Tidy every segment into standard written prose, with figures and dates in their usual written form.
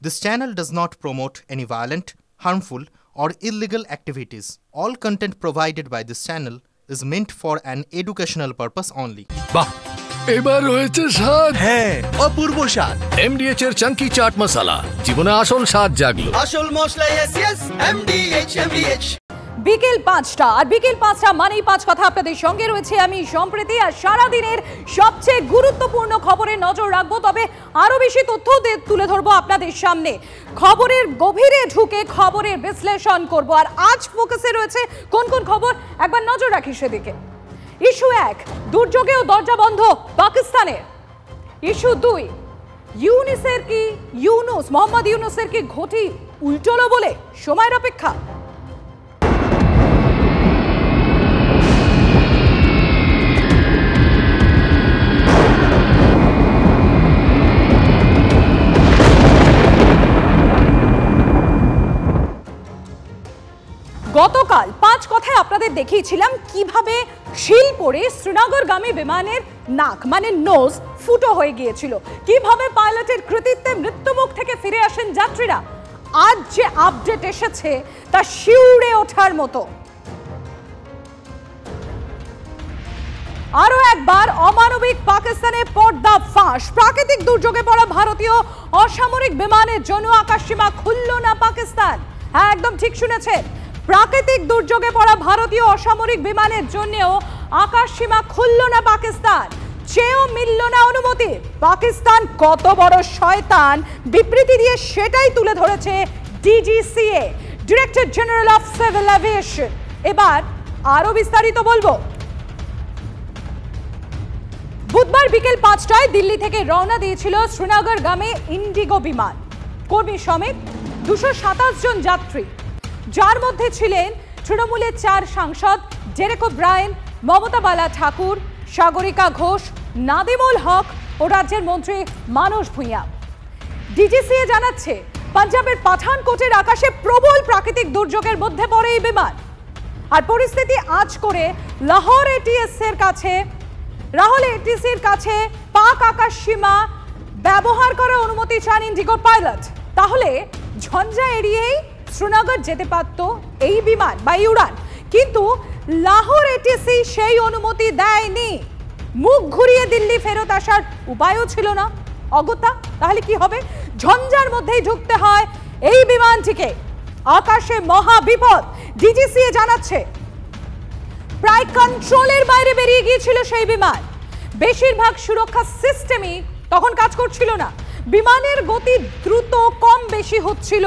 This channel does not promote any violent, harmful, or illegal activities. All content provided by this channel is meant for an educational purpose only. বাহ, এবার হয়েছে স্বাদ। হ্যাঁ, অপূর্ব স্বাদ। MDH এর চাঙ্কি চাট মশলা, জীবনে আসল স্বাদ জাগলো। আসল মশলা yes MDH। বিকেল ৫টা আর বিকেল ৫টা মানেই ৫ কথা। আপনাদের সঙ্গে রয়েছে আমি সম্প্রতি, আর সারাদিনের সবচেয়ে গুরুত্বপূর্ণ খবরে নজর রাখবো, তবে আরো বেশি তথ্য তুলে ধরবো আপনাদের সামনে। খবরের গভীরে ঢুকে খবরের বিশ্লেষণ করব। আর আজ ফোকাসে রয়েছে কোন কোন খবর, একবার নজর রাখি সেদিকে। ইস্যু ১, দুর্যোগেও দরজা বন্ধ পাকিস্তানের। ইস্যু ২, মোহাম্মদ ইউনুসের কি ঘটি উল্টোলো বলে সময়ের অপেক্ষা। গতকাল ৫ কথায় আপনাদের দেখিয়েছিলাম কিভাবে শিলপুরে শ্রীনগরগামী বিমানের নাক মানে নোজ ফুটো হয়ে গিয়েছিল, কিভাবে পাইলটের কৃতিত্বে মৃত্যুমুখ থেকে ফিরে আসেন যাত্রীরা। আজ যে আপডেট এসেছে তা শিউরে ওঠার মতো। আরো একবার অমানবিক পাকিস্তানের পর্দা ফাঁস। প্রাকৃতিক দুর্যোগে পড়া ভারতীয় অসামরিক বিমানের জন্য আকাশসীমা খুলল না পাকিস্তান। হ্যাঁ, একদম ঠিক শুনেছেন, প্রাকৃতিক দুর্যোগে পড়া ভারতীয় অসামরিক বিমানের জন্যও আকাশসীমা খুলল না পাকিস্তান, চেয়েও মিলল না অনুমতি। পাকিস্তান কত বড় শয়তান, বিবৃতি দিয়ে সেটাই তুলে ধরেছে DGCA, director general of civil aviation. এবার আরো বিস্তারিত বলবো। বুধবার বিকেল ৫টায় দিল্লি থেকে রওনা দিয়েছিল শ্রীনগরগামী ইন্ডিগো বিমান, কর্মী সমেত ২২৭ জন যাত্রী, যার মধ্যে ছিলেন তৃণমূলের ৪ সাংসদ ডেরেক ওব্রায়েন, মমতা বালা ঠাকুর, সাগরিকা ঘোষ, নাদিমুল হক ও রাজ্যের মন্ত্রী মানস ভূঁইয়া। ডিজিসিএ জানাচ্ছে, পাঞ্জাবের পাঠানকোটের আকাশে প্রবল প্রাকৃতিক দুর্যোগের মধ্যে পড়ে এই বিমান। আর পরিস্থিতি আঁচ করে লাহোর এটিসির কাছে পাক আকাশ সীমা ব্যবহার করার অনুমতি চান ইন্ডিগোর পাইলট। তাহলে ঝঞ্ঝা এড়িয়েই শ্রীনগর যেতে পারত এই বিমান বা উড়ান, কিন্তু লাহোর এটিসি সেই অনুমতি দেয়নি। মুখ ঘুরিয়ে দিল্লি ফেরত আসার উপায়ও ছিল না, অগত্যা। তাহলে কি হবে? ঝঞ্ঝার মধ্যেই ঢুকতে হয় এই বিমানটিকে। আকাশে মহা বিপদ। ডিজিসিএ জানাচ্ছে, প্রায় কন্ট্রোলের বাইরে বেরিয়ে গিয়েছিল সেই বিমান। বেশিরভাগ সুরক্ষা সিস্টেমই তখন কাজ করছিল না। বিমানের গতি দ্রুত কম বেশি হচ্ছিল।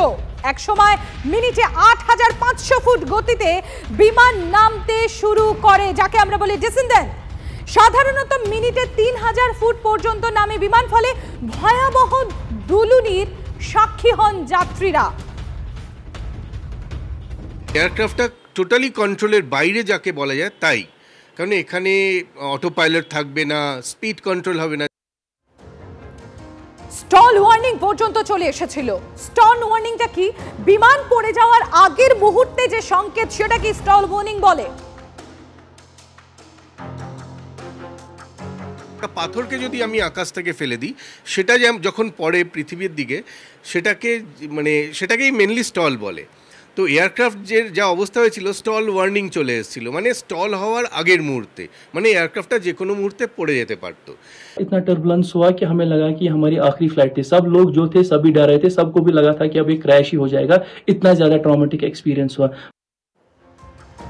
একসময় মিনিটে ৮৫০০ ফুট গতিতে বিমান নামতে শুরু করে, যাকে আমরা বলি ডিসেন্ডেন্ট। সাধারণত মিনিটে ৩০০০ ফুট পর্যন্ত নামে বিমান, ফলে ভয়াবহ দুলুনির সাক্ষী হন যাত্রীরা। এয়ারক্রাফটটা টোটালি কন্ট্রোলের বাইরে যাকে বলা যায় তাই, কারণ এখানে অটো পাইলট থাকবে না, স্পিড কন্ট্রোল হবে না। স্টল ওয়ার্নিং পর্যন্ত চলে এসেছিল। স্টল ওয়ার্নিংটা কি? বিমান পড়ে যাওয়ার আগের মুহূর্তে যে সংকেত, সেটা কি স্টল ওয়ার্নিং বলে। পাথরকে যদি আমি আকাশ থেকে ফেলে দিই, সেটা যখন পড়ে পৃথিবীর দিকে, সেটাকেই মেনলি স্টল বলে। তো এয়ারক্রাফট যা অবস্থা হয়েছিল, স্টল ওয়ার্নিং চলে এসেছিল, মানে স্টল হওয়ার আগের মুহূর্তে, মানে এয়ারক্রাফটটা যে কোনো মুহূর্তে পড়ে যেতে পারত। इतना टर्बुलेंस हुआ कि हमें लगा कि हमारी आखिरी फ्लाइट थी। सब लोग जो थे सभी डर रहे थे, सबको भी लगा था कि अब ये क्रैश ही हो जाएगा। इतना ज्यादा ट्रॉमेटिक एक्सपीरियंस हुआ।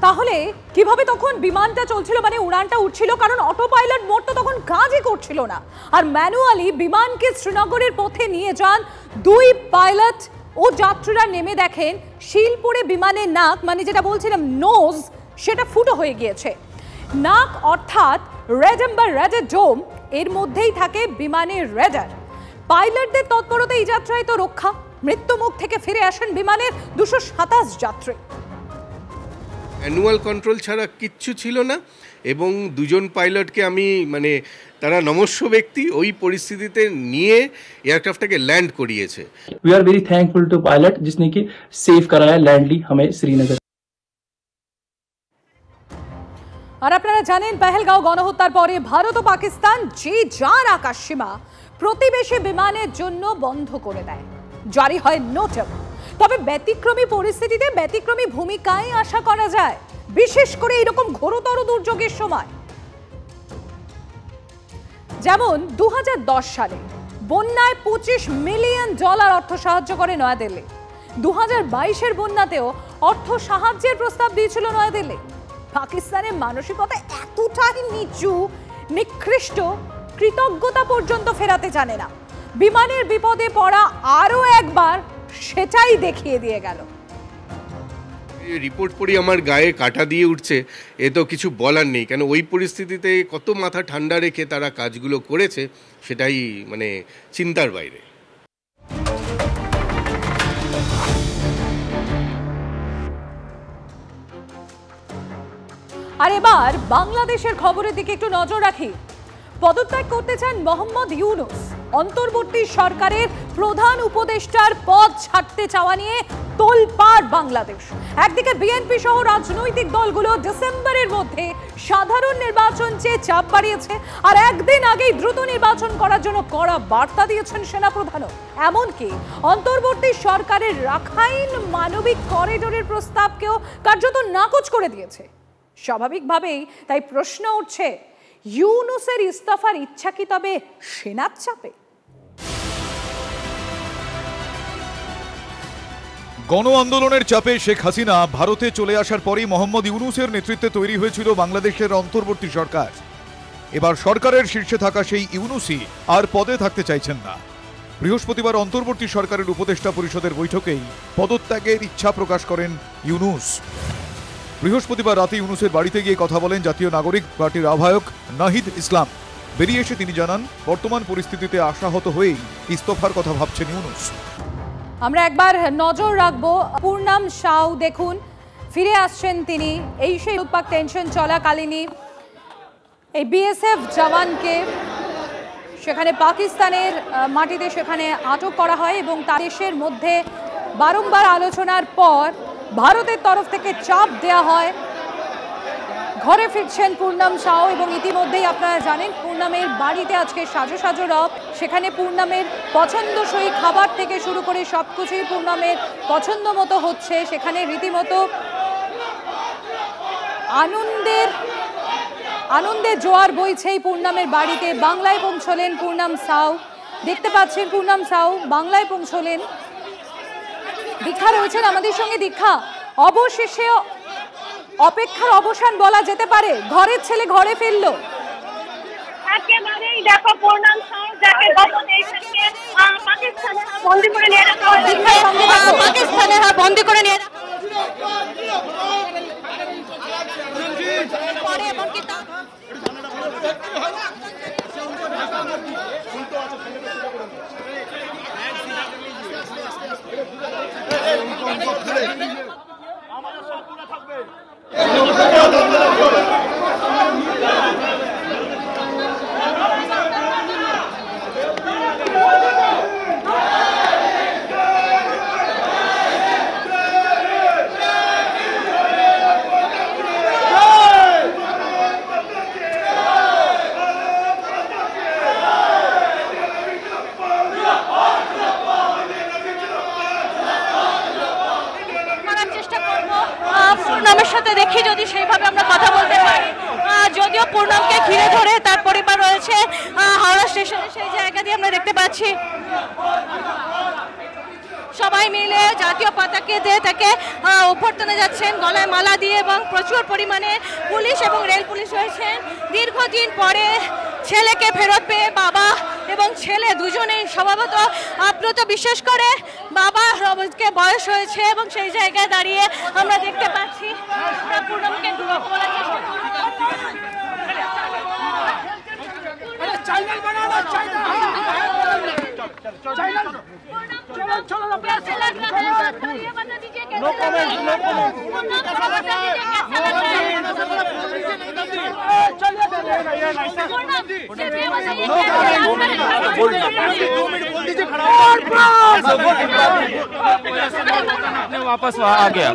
তাহলে কিভাবে তখন বিমানটা চলছিল, মানে উড়ানটা উঠছিল? কারণ অটো পাইলট মোড তো তখন কাজই করছিল না। আর ম্যানুয়ালি বিমানকে শ্রীনগরের পথে নিয়ে যান ২ পাইলট ও যাত্রীরা। নেমে দেখেন শিলপুরে বিমানের নাক, মানে যেটা বলছিলাম নোজ, সেটা ফুটো হয়ে গিয়েছে। নাক অর্থাৎ রেডার বা রেডার ডোম, এর মধ্যেই থাকে বিমানের রেডার। পাইলটদের তৎপরতা এই যাত্রায় তো রক্ষা। মৃত্যুমুখ থেকে ফিরে আসেন বিমানের ২২৭ যাত্রী। ম্যানুয়াল কন্ট্রোল ছাড়া কিচ্ছু ছিল না, এবং ২ জন পাইলটকে আমি তারা নমস্য ব্যক্তি, ওই পরিস্থিতিতে নিয়ে এয়ারক্রাফটটাকে ল্যান্ড করিয়েছে। We are very thankful to pilot जिसने कि सेव कराया लैंडली हमें श्रीनगर। আর আপনারা জানেন, পেহেলগাঁও গণহত্যার পরে ভারত ও পাকিস্তান যে যার আকাশসীমা প্রতিবেশী বিমানের জন্য বন্ধ করে দেয়। জারি হয় নোটেম। তবে ব্যতিক্রমী পরিস্থিতিতে ব্যতিক্রমী ভূমিকায় আশা করা যায়, বিশেষ করে এরকম ঘোরতর দুর্যোগের সময়। যেমন 2010 সালে বন্যায় $25 মিলিয়ন অর্থ সাহায্য করে নয়াদিল্লি। 2022-এর বন্যাতেও অর্থ সাহায্যের প্রস্তাব দিয়েছিল নয়াদিল্লি। পাকিস্তানের মানসিকতা এতটাই নিচু, নিকৃষ্ট, কৃতজ্ঞতা পর্যন্ত ফেরাতে জানে না। বিমানের বিপদে পড়া আরো একবার সেটাই দেখিয়ে দিয়ে গেল। রিপোর্ট পড়ি আমার গায়ে কাটা দিয়ে উঠছে, এ তো কিছু বলার নেই, কেন ওই পরিস্থিতিতে কত মাথা ঠান্ডা রেখে তারা কাজগুলো করেছে সেটাই মানে চিন্তার বাইরে। আর এবার বাংলাদেশের খবরের দিকে একটু নজর রাখি। পদত্যাগ করতে চান মোহাম্মদ ইউনূস। অন্তর্বর্তী সরকারের প্রধান উপদেষ্টার পদ ছাড়তে চাওয়া নিয়ে তোলপাড় বাংলাদেশ। একদিকে বিএনপি সহ রাজনৈতিক দলগুলো ডিসেম্বরের মধ্যে সাধারণ নির্বাচন চেয়ে চাপ বাড়িয়েছে, আর একদিন আগেই দ্রুত নির্বাচন করার জন্য কড়া বার্তা দিয়েছেন সেনাপ্রধানও। এমনকি অন্তর্বর্তী সরকারের রাখাইন মানবিক করিডোরের প্রস্তাবকেও কার্যত নাকচ করে দিয়েছে। স্বাভাবিকভাবেই তাই প্রশ্ন উঠছে, ইউনূসের ইস্তফার ইচ্ছা কি তবে সেনার চাপে? গণ আন্দোলনের চাপে শেখ হাসিনা ভারতে চলে আসার পরই মোহাম্মদ ইউনূসের নেতৃত্বে তৈরি হয়েছিল বাংলাদেশের অন্তর্বর্তী সরকার। এবার সরকারের শীর্ষে থাকা সেই ইউনূসই আর পদে থাকতে চাইছেন না। বৃহস্পতিবার অন্তর্বর্তী সরকারের উপদেষ্টা পরিষদের বৈঠকেই পদত্যাগের ইচ্ছা প্রকাশ করেন ইউনূস। বৃহস্পতিবার রাতে ইউনূসের বাড়িতে গিয়ে কথা বলেন জাতীয় নাগরিক পার্টির আহ্বায়ক নাহিদ ইসলাম। বেরিয়ে এসে তিনি জানান, বর্তমান পরিস্থিতিতে আশাহত হয়েই ইস্তফার কথা ভাবছেন ইউনূস। আমরা একবার নজর রাখবো পূর্ণাম সাউ। দেখুন, ফিরে আসছেন তিনি। এই সেই উৎপাক টেনশন চলাকালীনই এই বিএসএফ জওয়ানকে সেখানে পাকিস্তানের মাটিতে সেখানে আটক করা হয় এবং তার দেশের মধ্যে বারংবার আলোচনার পর ভারতের তরফ থেকে চাপ দেয়া হয়। ঘরে ফিরছেন পূর্ণাম সাউ এবং ইতিমধ্যেই আপনারা জানেন পূর্ণামের বাড়িতে আজকে সাজো সাজো রব। সেখানে পূর্ণামের পছন্দসই খাবার থেকে শুরু করে সবকিছুই পূর্ণামের পছন্দ মতো হচ্ছে। সেখানে রীতিমতো আনন্দের জোয়ার বইছে এই পূর্ণামের বাড়িতে। বাংলায় পৌঁছলেন পূর্ণাম সাউ। দেখতে পাচ্ছেন পূর্ণাম সাউ বাংলায় পৌঁছলেন। দীক্ষা রয়েছেন আমাদের সঙ্গে। দীক্ষা, অবশেষে অপেক্ষার অবসান বলা যেতে পারে, ঘরের ছেলে ঘরে ফিরল। একেবারেই দেখো পূর্ণাম সাউ যাকে গত 23 তারিখে পাকিস্তানে বন্দী করে নিয়ে রাখা হয়, পাকিস্তানে বন্দী করে নিয়ে রাখা পরে এবং কি পূর্ণামের সাথে দেখি যদি সেইভাবে আমরা কথা বলতে পারি। যদিও পূর্ণামকে ঘিরে ধরে তার পরিবার রয়েছে হাওড়া স্টেশনে, সেই জায়গা দিয়ে আমরা দেখতে পাচ্ছি সবাই মিলে জাতীয় পতাকা দিয়ে তাকে অভ্যর্থনা যাচ্ছেন, গলায় মালা দিয়ে, এবং প্রচুর পরিমাণে পুলিশ এবং রেল পুলিশ রয়েছেন। দীর্ঘদিন পরে ছেলেকে ফেরত পেয়ে বাবা এবং ছেলে দুজনেই স্বভাবত আপ্লুত। বিশেষ করে বাবাকে বয়স হয়েছে এবং সেই জায়গায় দাঁড়িয়ে আমরা দেখতে পাচ্ছি পূর্ণামকে বলার চেষ্টা वापस वहाँ आ गया।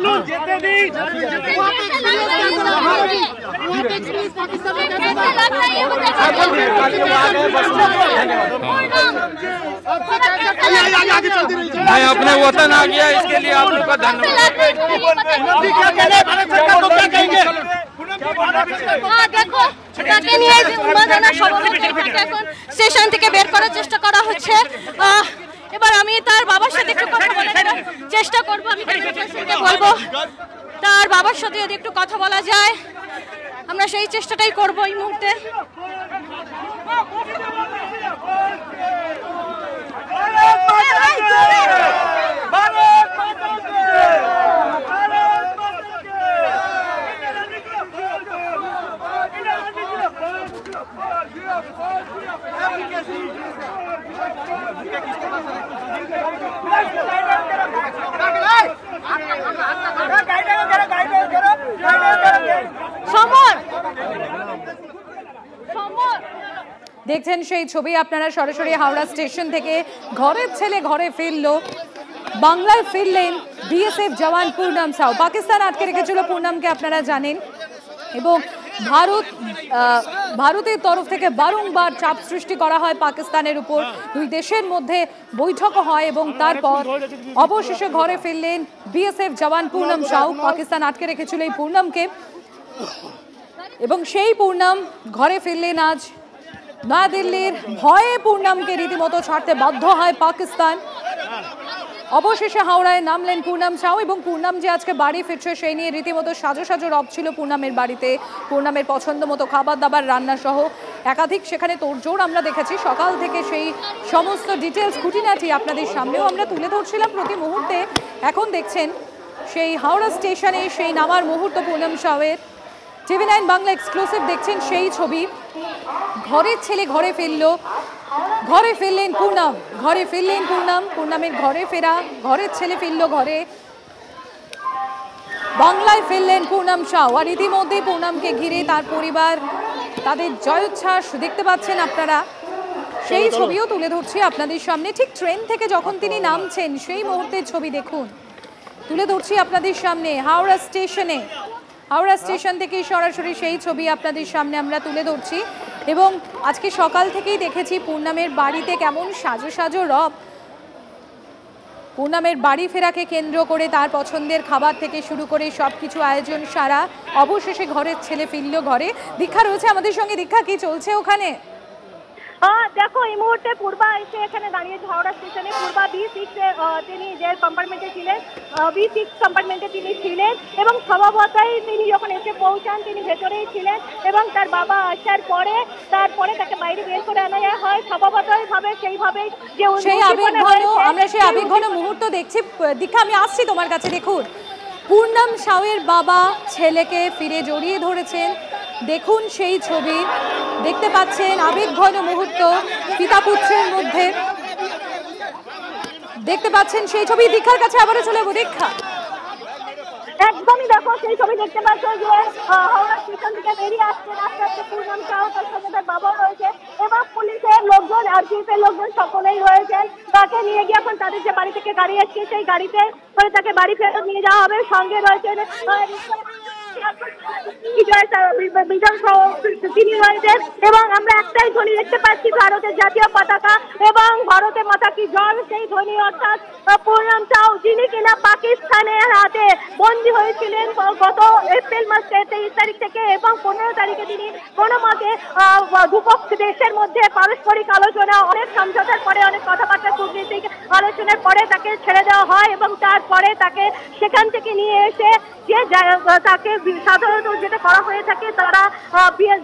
मैं अपने वतन आ गया, इसके लिए आप लोग का धन्यवाद। দেখো তাকে নিয়ে যে উন্মাদনা এখন স্টেশন থেকে বের করার চেষ্টা করা হচ্ছে। এবার আমি তার বাবার সাথে একটু কথা বলার চেষ্টা করবো। আমি বলবো তার বাবার সাথে যদি একটু কথা বলা যায়, আমরা সেই চেষ্টাটাই করবো এই মুহূর্তে। দেখছেন সেই ছবি আপনারা সরাসরি হাওড়া স্টেশন থেকে। ঘরের ছেলে ঘরে ফিরলো, বাংলায় ফিরলেন বিএসএফ জওয়ান পূর্ণম সাউ। পাকিস্তান আটকে রেখেছিল পূর্ণমকে, আপনারা জানেন, এবং ভারতের তরফ থেকে বারংবার চাপ সৃষ্টি করা হয় পাকিস্তানের উপর। দুই দেশের মধ্যে বৈঠকও হয় এবং তারপর অবশেষে ঘরে ফিরলেন বিএসএফ জওয়ান পূর্ণম সাউ। পাকিস্তান আটকে রেখেছিল এই পূর্ণমকে এবং সেই পূর্ণম ঘরে ফিরলেন আজ। নয়াদিল্লির ভয়ে পূর্ণমকে রীতিমতো ছাড়তে বাধ্য হয় পাকিস্তান। অবশেষে হাওড়ায় নামলেন পূর্ণম সাউ এবং পূর্ণম যে আজকে বাড়ি ফিরছে সেই নিয়ে রীতিমতো সাজো সাজো রব ছিল পূর্ণমের বাড়িতে। পূর্ণমের পছন্দ মতো খাবার দাবার রান্না সহ একাধিক সেখানে তোড়জোড় আমরা দেখেছি সকাল থেকে। সেই সমস্ত ডিটেলস খুঁটিনাটি আপনাদের সামনেও আমরা তুলে ধরছিলাম প্রতি মুহূর্তে। এখন দেখছেন সেই হাওড়া স্টেশনে সেই নামার মুহূর্ত পূর্ণম সাউয়ের। TV9 বাংলা এক্সক্লুসিভ দেখছেন সেই ছবি। ঘরের ছেলে ঘরে ফিরলো, ঘরে ফিরলেন পূর্ণম, ঘরে ফিরলেন পূর্ণম। পূর্ণমের ঘরে ফেরা, ঘরের ছেলে ফিরল ঘরে, বাংলায় ফিরলেন পূর্ণম সাউ। আর ইতিমধ্যে পূর্ণমকে ঘিরে তার পরিবার, তাদের জয়োচ্ছ্বাস দেখতে পাচ্ছেন আপনারা। সেই ছবিও তুলে ধরছি আপনাদের সামনে। ঠিক ট্রেন থেকে যখন তিনি নামছেন সেই মুহূর্তের ছবি দেখুন, তুলে ধরছি আপনাদের সামনে হাওড়া স্টেশনে। হাওড়া স্টেশন থেকে সরাসরি সেই ছবি আপনাদের সামনে আমরা তুলে ধরছি। এবং আজকে সকাল থেকেই দেখেছি পূর্ণমের বাড়িতে কেমন সাজো সাজো রব। পূর্ণমের বাড়ি ফেরাকে কেন্দ্র করে তার পছন্দের খাবার থেকে শুরু করে সব কিছু আয়োজন সারা। অবশেষে ঘরের ছেলে ফিরল ঘরে। দীক্ষা রয়েছে আমাদের সঙ্গে। দীক্ষা, কি চলছে ওখানে? দেখো এই মুহূর্তে পূর্বা এসে এখানে দাঁড়িয়েছে হাওড়া স্টেশনে। পূর্বা B6 তিনি যে কম্পার্টমেন্টে ছিলেন, B6 কম্পার্টমেন্টে তিনি ছিলেন এবং স্বভাবতই তিনি যখন এসে পৌঁছান তিনি ভেতরেই ছিলেন এবং তার বাবা আসার পরে তারপরে তাকে বাইরে বের করে আনা হয়। স্বভাবতই ভাবে সেইভাবেই যে সেই আবেগঘন, আমরা সেই আবেগঘন মুহূর্ত দেখছি। দীক্ষা, আমি আসছি তোমার কাছে। দেখুন পূর্ণম সাউয়ের বাবা ছেলেকে ফিরে জড়িয়ে ধরেছেন। দেখুন সেই ছবি দেখতে পাচ্ছেন, আবেগঘন মুহূর্ত পিতা পুত্রের মধ্যে দেখতে পাচ্ছেন সেই ছবি। দীক্ষার কাছে আবারও চলে যাবো। দীক্ষা, একদমই দেখো সেই ছবি দেখতে পাচ্ছ যে হাওড়া স্টেশন থেকে বেরিয়ে আসছে আস্তে আস্তে পূর্ণম সাউ, তার সঙ্গে তার বাবা রয়েছে এবং পুলিশের লোকজন, আরপিএফের লোকজন সকলেই রয়েছেন। তাকে নিয়ে গিয়ে এখন তাদের যে বাড়ি থেকে গাড়ি আসছে সেই গাড়িতে করে তাকে বাড়ি ফেরত নিয়ে যাওয়া হবে। সঙ্গে রয়েছে তিনি রয়েছেন এবং আমরা একটাই ধ্বনি দেখতে পাচ্ছি, ভারতের জাতীয় পতাকা এবং ভারতের মাতা কি জয়। সেই ধ্বনি অর্থাৎ পূর্ণম সাউ, যিনি কিনা পাকিস্তানের হাতে বন্দী হয়েছিলেন গত এপ্রিল মাসের 23 তারিখ থেকে এবং 15 তারিখে তিনি কোনো মতে দুপক্ষ দেশের মধ্যে পারস্পরিক আলোচনা, অনেক সমঝোতার পরে, অনেক কথাবার্তা, কূটনৈতিক আলোচনার পরে তাকে ছেড়ে দেওয়া হয় এবং তারপরে তাকে সেখান থেকে নিয়ে এসে যে তাকে সাধারণত যেটা করা হয়ে থাকে, তারা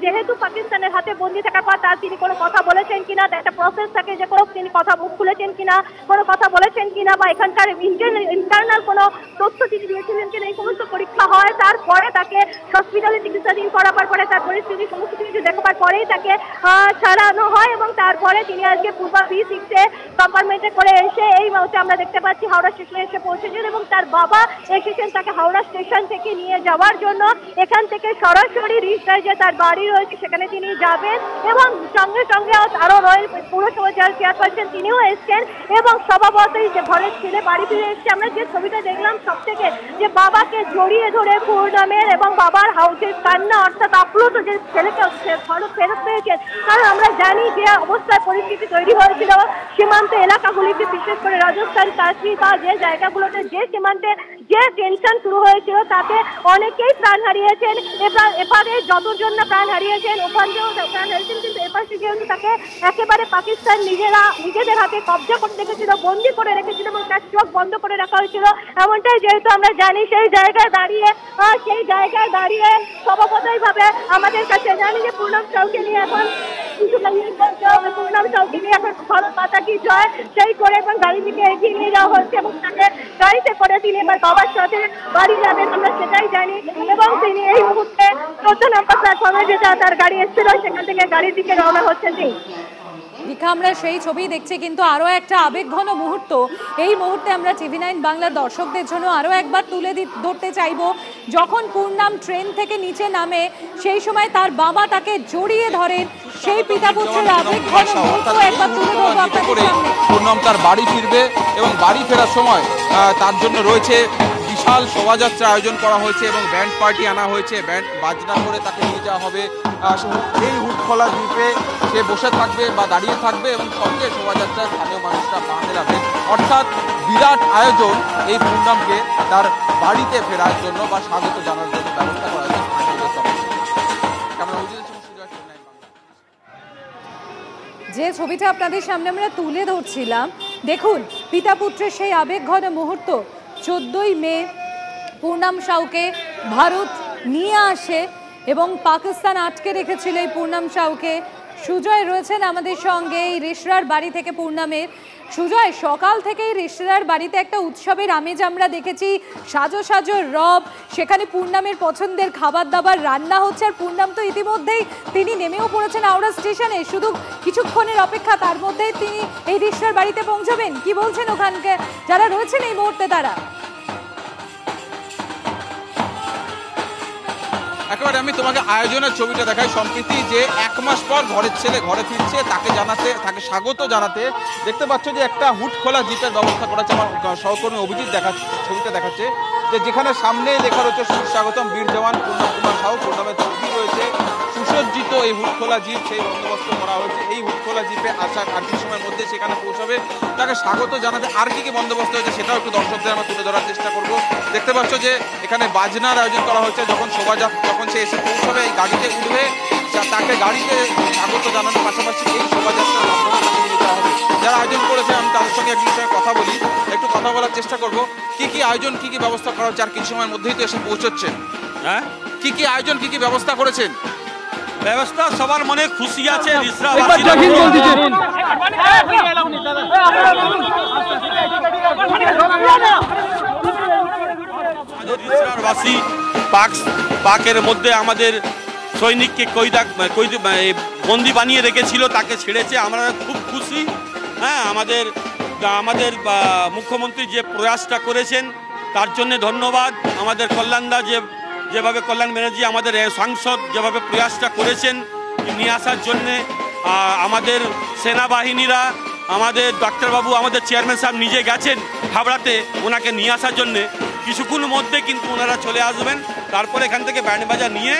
যেহেতু পাকিস্তানের হাতে বন্দী থাকার পর তার তিনি কোনো কথা বলেছেন কিনা, একটা প্রসেস থাকে যে কোনো তিনি কথা মুখ খুলেছেন কিনা, কোনো কথা বলেছেন কিনা বা এখানকার ইন্টারনাল কোনো তথ্য তিনি দিয়েছিলেন কিনা, এই সমস্ত পরীক্ষা হয়। তারপরে তাকে হসপিটালে চিকিৎসাধীন করাবার পরে তার পরিস্থিতি সমস্ত কিছু দেখাবার পরেই তাকে ছাড়ানো হয় এবং তারপরে তিনি আজকে পূর্বা B6 কম্পার্টমেন্টে করে এসে এই মুহূর্তে আমরা দেখতে পাচ্ছি হাওড়া স্টেশনে এসে পৌঁছেছেন এবং তার বাবা এসেছেন তাকে হাওড়া স্টেশন থেকে নিয়ে যাওয়ার জন্য এখান থেকে সরাসরি রিসরায় যে তার বাড়ি রয়েছে সেখানে তিনি যাবেন এবং সঙ্গে সঙ্গে আরো রয়্যাল পুরসভা চেয়ারপারসন তিনিও এসছেন এবং স্বভাবতই যে ঘরের ছেলে বাড়ি ফিরে এসছে। আমরা যে ছবিটা দেখলাম সব থেকে যে বাবাকে জড়িয়ে ধরে পূর্ণামের এবং বাবার হাউসের কান্না অর্থাৎ আপ্লুত যে ছেলেকে ফেরত পেয়েছেন। কারণ আমরা জানি যে অবস্থায় পরিস্থিতি তৈরি হয়েছিল সীমান্ত এলাকাগুলিতে, বিশেষ করে রাজস্থান, কাশ্মীর বা যে জায়গাগুলোতে যে সীমান্তে যে টেনশন শুরু হয়েছিল তাতে অনেকেই প্রাণ হারিয়েছেন। এবারে যতজন না প্রাণ হারিয়েছেন ওখানেও প্রাণ হারিয়েছেন, কিন্তু এপাশে যেহেতু তাকে একেবারে পাকিস্তান নিজেদের হাতে কবজা করে রেখেছিল, বন্দি করে রেখেছিল এবং তার চোখ বন্ধ করে রাখা হয়েছিল, এমনটাই যেহেতু আমরা জানি সেই জায়গায় দাঁড়িয়ে স্বভাবতই ভাবে আমাদের কাছে জানি যে পূর্ণম সাউকে নিয়ে এখন পূর্ণম সাউকে নিয়ে এখন ভারত মাতা কি জয় সেই করে এবং গাড়ি থেকে এগিয়ে নিয়ে যাওয়া হচ্ছে এবং তাকে গাড়িতে করে তিনি এবার বাবার সাথে বাড়ি যাবেন আমরা সেটাই জানি। এবং তিনি এই মুহূর্তে 14 নম্বর প্ল্যাটফর্মে যেটা তার গাড়ি এসেছিল সেখান থেকে গাড়ির দিকে রওনা হচ্ছেন তিনি। দীঘা আমরা সেই ছবি দেখছি, কিন্তু আরও একটা আবেগঘন মুহূর্ত এই মুহূর্তে আমরা TV9 বাংলার দর্শকদের জন্য আরও একবার তুলে ধরতে চাইব। যখন পূর্ণাম ট্রেন থেকে নিচে নামে সেই সময় তার বাবা তাকে জড়িয়ে ধরেন, সেই পিতা পুত্রের আবেগঘন মুহূর্ত একবার তুলে ধরবো আপনাদের সামনে। পূর্ণাম তার বাড়ি ফিরবে এবং বাড়ি ফেরার সময় তার জন্য রয়েছে বিশাল শোভাযাত্রা আয়োজন করা হয়েছে এবং ব্যান্ড পার্টি আনা হয়েছে, ব্যান্ড বাজনা করে তাকে নিয়ে যাওয়া হবে। এই হুটখোলা দ্বীপে সে বসে থাকবে বা দাঁড়িয়ে থাকবে এবং সঙ্গে শোভাযাত্রায় স্থানীয় মানুষরা পা মেলাবে। অর্থাৎ বিরাট আয়োজন এই পূর্ণামকে তার বাড়িতে ফেরার জন্য বা স্বাগত জানার জন্য ব্যবস্থা করা হয়েছে। যে ছবিটা আপনাদের সামনে আমরা তুলে ধরছিলাম, দেখুন পিতা পুত্রের সেই আবেগঘন মুহূর্ত। 14ই মে পূর্ণাম সাউকে ভারত নিয়ে আসে এবং পাকিস্তান আটকে রেখেছিল এই পূর্ণাম সাউকে। সুজয় রয়েছেন আমাদের সঙ্গে এই রিসরার বাড়ি থেকে পূর্ণামের। সুজয়, সকাল থেকেই রিসরার বাড়িতে একটা উৎসবের আমেজ আমরা দেখেছি, সাজো সাজো রব, সেখানে পূর্ণামের পছন্দের খাবার দাবার রান্না হচ্ছে। আর পূর্ণাম তো ইতিমধ্যেই তিনি নেমেও পড়েছেন হাওড়া স্টেশনে, শুধু কিছুক্ষণের অপেক্ষা, তার মধ্যেই তিনি এই রিসরার বাড়িতে পৌঁছবেন। কি বলছেন ওখানকে যারা রয়েছেন এই মুহূর্তে তারা? একেবারে আমি তোমাকে আয়োজনের ছবিটা দেখাই। সম্প্রতি যে 1 মাস পর ঘরের ছেলে ঘরে ফিরছে তাকে স্বাগত জানাতে দেখতে পাচ্ছ যে একটা হুটখোলা জিপের ব্যবস্থা করা হচ্ছে। আমার সহকর্মী অভিজিৎ ছবিটা দেখাচ্ছে যে যেখানে সামনে লেখা রয়েছে সুস্বাগতম বীর জওয়ান পূর্ণম কুমার সাউ, পূর্ণমের ছবি রয়েছে, সুসজ্জিত এই হুটখোলা জিপ সেই বন্দোবস্ত করা হয়েছে। এই হুটখোলা জিপে আসা আর কিছু সময়ের মধ্যে সেখানে পৌঁছাবে, তাকে স্বাগত জানাতে আর কি বন্দোবস্ত হয়েছে সেটাও একটু দর্শকদের আমরা তুলে ধরার চেষ্টা করব। দেখতে পাচ্ছ যে এখানে বাজনার আয়োজন করা হয়েছে। যখন যখন সে এসে পৌঁছাবে এই গাড়িতে উঠবে, তাকে গাড়িতে স্বাগত জানানোর পাশাপাশি এই শোভাযাত্রার মাধ্যমে তাকে নিয়ে যাওয়া হবে। যারা আয়োজন করেছে আমি তাদের সঙ্গে একটু কথা বলি, একটু কথা বলার চেষ্টা করব। কি আয়োজন, কি ব্যবস্থা করা হচ্ছে আর কিছু সময়ের মধ্যেই তো এসে পৌঁছচ্ছেন। হ্যাঁ, কি আয়োজন, কি ব্যবস্থা করেছেন? ব্যবস্থা সবার মনে খুশি আছে। রিসরাবাসী পাকের মধ্যে আমাদের সৈনিককে বন্দি বানিয়ে রেখেছিল, তাকে ছেড়েছে, আমরা খুব খুশি। হ্যাঁ, আমাদের মুখ্যমন্ত্রী যে প্রয়াসটা করেছেন তার জন্য ধন্যবাদ। আমাদের কল্যাণদা যেভাবে কল্যাণ ব্যানার্জি আমাদের সাংসদ যেভাবে প্রয়াসটা করেছেন নিয়ে আসার জন্যে, আমাদের সেনাবাহিনীরা, আমাদের ডাক্তারবাবু, আমাদের চেয়ারম্যান সাহেব নিজে গেছেন হাবড়াতে ওনাকে নিয়ে আসার জন্যে। কিছুক্ষণের মধ্যে কিন্তু ওনারা চলে আসবেন। তারপরে এখান থেকে ব্যান্ড বাজা নিয়ে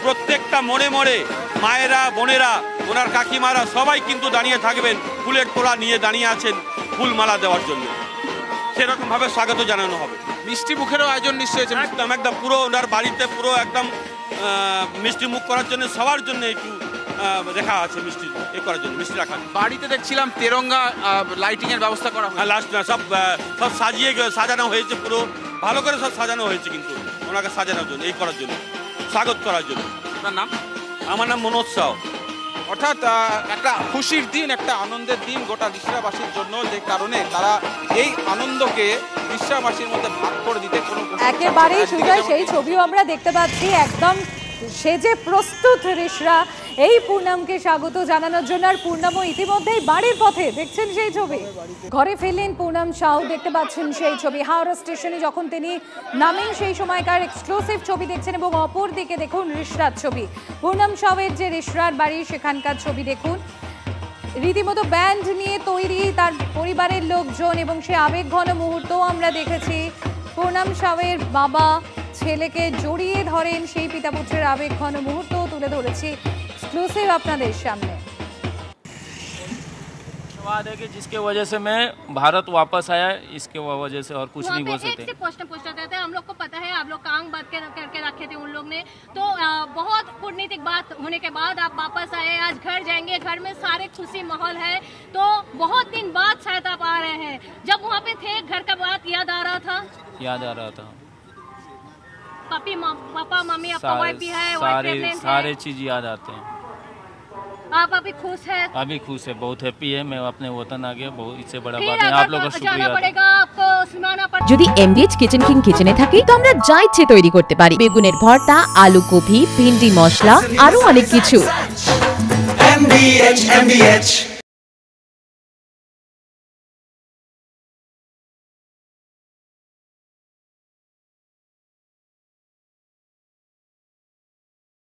প্রত্যেকটা মোড়ে মোড়ে মায়েরা, বোনেরা, ওনার কাকিমারা সবাই কিন্তু দাঁড়িয়ে থাকবেন, ফুলের তোড়া নিয়ে দাঁড়িয়ে আছেন ফুল মালা দেওয়ার জন্য। সেরকমভাবে স্বাগত জানানো হবে। মিষ্টি মুখেরও আয়োজন নিশ্চয়ই একদম পুরো ওনার বাড়িতে পুরো একদম মিষ্টি মুখ করার জন্য সবার জন্য একটু রেখা আছে মিষ্টি করার জন্য, মিষ্টি রাখার। বাড়িতে দেখছিলাম তেরঙ্গা লাইটিং এর ব্যবস্থা করা হয়। লাস্ট সব সাজানো হয়েছে, পুরো ভালো করে সব সাজানো হয়েছে কিন্তু ওনাকে সাজানোর জন্য, এই করার জন্য, স্বাগত করার জন্য। আপনার নাম? আমার নাম মনোজ সাউ। অর্থাৎ একটা খুশির দিন, একটা আনন্দের দিন গোটা রিসরাবাসীর জন্য, যে কারণে তারা এই আনন্দকে রিসরাবাসীর মধ্যে ভাগ করে দিতে কোনো একেবারেই সুজয় সেই ছবিও আমরা দেখতে পাচ্ছি। একদম সে যে প্রস্তুত রিশরা এই পূর্ণামকে স্বাগত জানানোর জন্য। আর পূর্ণামও ইতিমধ্যেই বাড়ির পথে, দেখছেন সেই ছবি, ঘরে ফেললেন পূর্ণাম সাউ, দেখতে পাচ্ছেন সেই ছবি হাওড়া স্টেশনে যখন তিনি নামেন সেই সময়কার এক্সক্লুসিভ ছবি দেখছেন। এবং অপর দিকে দেখুন রিশরার ছবি, পূর্ণাম সাউয়ের যে রিশরার বাড়ি সেখানকার ছবি দেখুন। রীতিমতো ব্যান্ড নিয়ে তৈরি তার পরিবারের লোকজন এবং সে আবেগঘন মুহূর্তও আমরা দেখেছি। পূর্ণাম সাউয়ের বাবা ছেলেকে জড়িয়ে ধরেন, সেই পিতা পুত্রের আবেগঘন মুহূর্ত তুলে ধরেছি এক্সক্লুসিভ আপনাদের সামনে। है कि जिसके वजह से मैं भारत वापस आया, इसके वजह से और कुछ नहीं बोल सकते। प्रश्न पूछना चाहते हैं, हम लोग को पता है आप लोग कांग बात करके रखे थे उन लोग ने, तो बहुत कूटनीतिक बात होने के बाद आप वापस आए, आज घर जाएंगे, घर में सारे खुशी माहौल है, तो बहुत दिन बाद शायद आप आ रहे हैं। जब वहाँ पे थे घर का बात याद आ रहा था? याद आ रहा था। पापा मम्मी आपका वाइफ भी है, सारे चीज याद आते हैं। आप अभी खुश है? अभी खुश है, बहुत हैप्पी है। मैं अपने वतन आ गया, बहुत इससे बड़ा बात नहीं। आप लोगों का शुक्रिया। যদি এমডিএইচ কিচেন কিং কিচেনে থাকি তো আমরা যা ইচ্ছে তৈরি করতে পারি, বেগুনের ভর্তা, আলু কপি, ভিন্ডি মশলা, আরো অনেক কিছু। MDH